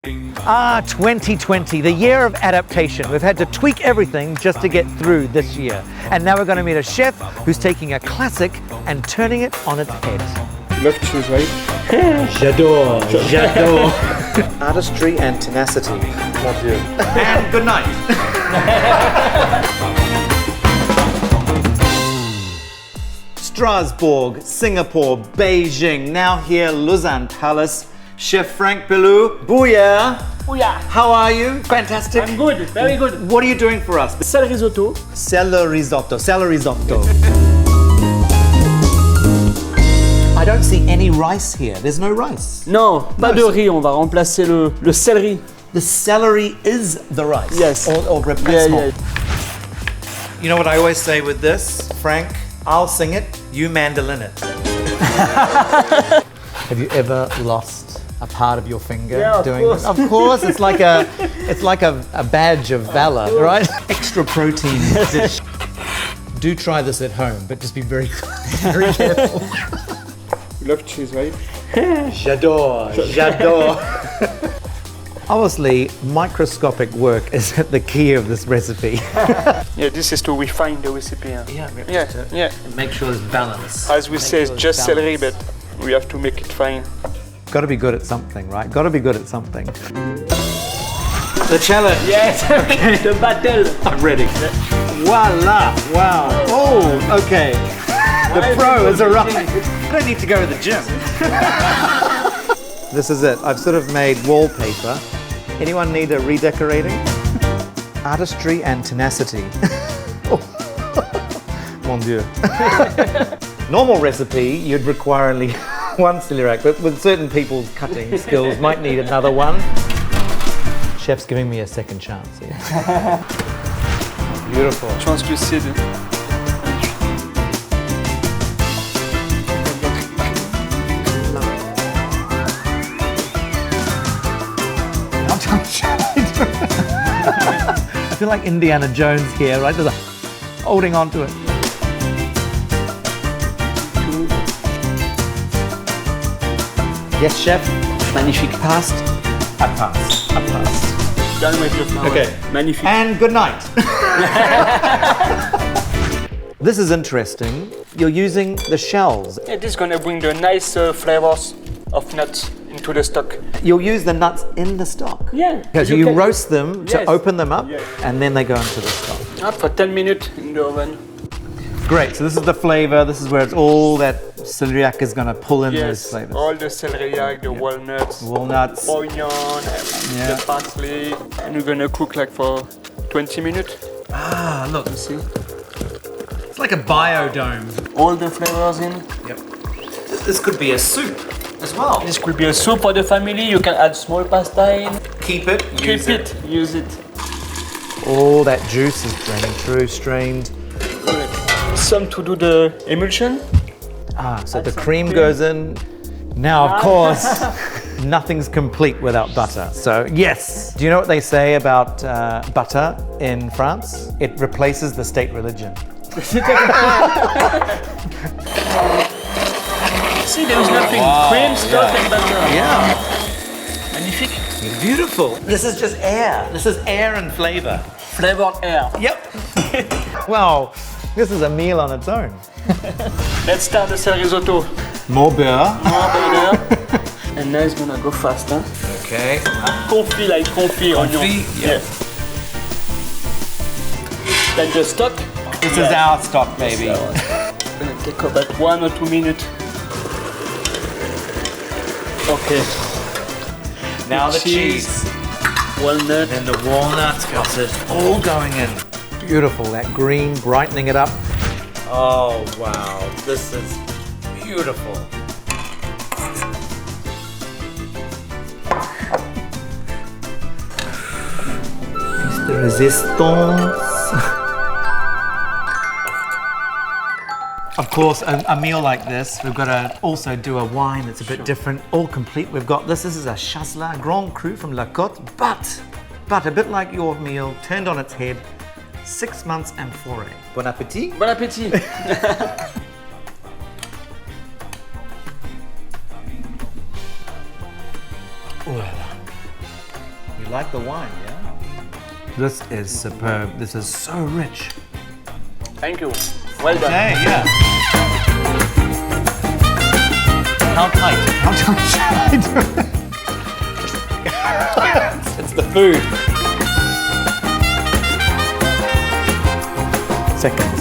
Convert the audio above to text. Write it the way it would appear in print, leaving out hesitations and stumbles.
2020, the year of adaptation. We've had to tweak everything just to get through this year. And now we're going to meet a chef who's taking a classic and turning it on its head. You love cheese, right? J'adore, j'adore. Artistry and tenacity. Mon Dieu. And good night. Strasbourg, Singapore, Beijing, now here, Lausanne Palace. Chef Franck Pelux, booyah! Booyah! How are you? Fantastic. I'm good, very good. What are you doing for us? Celery risotto. Celery risotto, celery risotto. I don't see any rice here. There's no rice. Non, pas de riz, on va remplacer le céleri. The celery is the rice? Yes. Or replacement? Yeah. You know what I always say with this, Frank? I'll sing it, you mandolin it. Have you ever lost a part of your finger doing course. this? Of course, it's like a badge of valor, right? Extra protein dish. Do try this at home, but just be very careful. You love cheese, right? J'adore, j'adore. Obviously, microscopic work is at the key of this recipe. Yeah, this is to refine the recipe. Yeah. Make sure there's balance. As we say, it's just celery, but we have to make it fine. Got to be good at something, right? Got to be good at something. The challenge. Yes, okay. The battle. I'm ready. Voila! Wow. Oh, okay. The pro has arrived. I don't need to go to the gym. This is it. I've sort of made wallpaper. Anyone need a redecorating? Artistry and tenacity. Mon Dieu. Normal recipe, you'd require only one celeriac, but with certain people's cutting skills, might need another one. Chef's giving me a second chance here. Beautiful. Translucide. I feel like Indiana Jones here, right? There's a holding on to it. Yes, chef. Magnifique. Passed. I passed. I passed. Done with your flour. Okay. Magnifique. And good night. This is interesting. You're using the shells. It is gonna bring the nice flavors of nuts into the stock. You'll use the nuts in the stock. Yeah. Because you roast them to Yes. open them up, Yes. and then they go into the stock. For 10 minutes in the oven. Great. So this is the flavor. This is where it's all that celeriac is going to pull in those Yes, flavors. all the celeriac, the walnuts, Walnuts. onion, the parsley, and we're gonna cook like for 20 minutes. Ah, look. You see? It's like a biodome. All the flavors in. Yep. This could be a soup as well. This could be a soup for the family. You can add small pasta in. Keep it. Keep it. Use it. All that juice is draining through, strained. Some to do the emulsion. Ah, so the cream goes in. Now, of course, nothing's complete without butter. So, yes. Do you know what they say about butter in France? It replaces the state religion. See, there is nothing. Cream, stock, and butter. Yeah. Magnifique. Beautiful. This is just air. This is air and flavor. Flavored air. Yep. Wow, this is a meal on its own. Let's start the celery risotto. More beurre. More butter. And now it's gonna go faster. Okay. Confit like confit onion. Yeah. Then the stock. This is our stock, baby. It's gonna take about 1 or 2 minutes. Okay. Now the cheese. Walnut. And the walnuts. Got it all going in. Beautiful. That green brightening it up. Oh, wow. This is beautiful. The resistance. Of course, a meal like this, we've got to also do a wine that's a bit different, all complete. We've got this is a Chasselas Grand Cru from La Côte, but a bit like your meal, turned on its head, 6 months and foray. Bon appétit. Bon appétit. Oh là là. You like the wine, yeah? This is superb. This is so rich. Thank you. Well done. Okay, yeah. How tight? How tight should I do it? It's the food. Seconds.